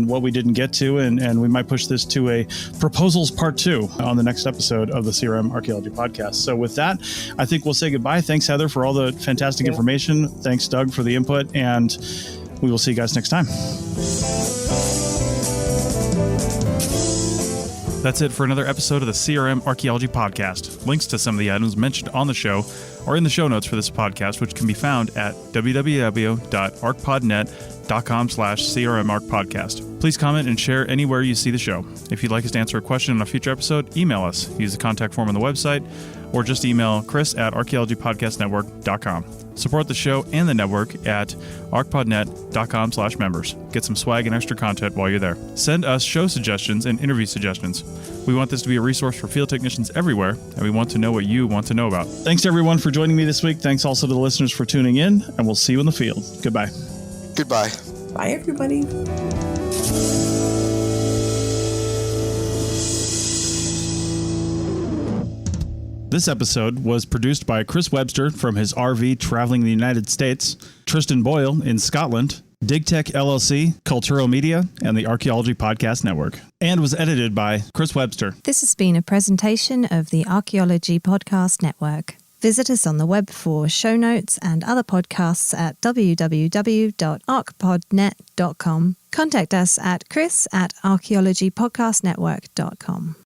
what we didn't get to, and we might push this to a proposals part 2 on the next episode of the CRM Archaeology podcast. So with that, I think we'll say goodbye. Thanks, Heather, for all the fantastic information. Thanks, Doug, for the input, and we will see you guys next time. That's it for another episode of the CRM Archaeology Podcast. Links to some of the items mentioned on the show are in the show notes for this podcast, which can be found at www.archpodnet.com/CRMArchPodcast. Please comment and share anywhere you see the show. If you'd like us to answer a question on a future episode, email us. Use the contact form on the website, or just email chris@archaeologypodcastnetwork.com. Support the show and the network at arcpodnet.com/members. Get some swag and extra content while you're there. Send us show suggestions and interview suggestions. We want this to be a resource for field technicians everywhere, and we want to know what you want to know about. Thanks to everyone for joining me this week. Thanks also to the listeners for tuning in, and we'll see you in the field. Goodbye. Goodbye. Bye, everybody. This episode was produced by Chris Webster from his RV traveling the United States, Tristan Boyle in Scotland, DigTech LLC, Cultural Media, and the Archaeology Podcast Network, and was edited by Chris Webster. This has been a presentation of the Archaeology Podcast Network. Visit us on the web for show notes and other podcasts at www.arcpodnet.com. Contact us at chris@archaeologypodcastnetwork.com.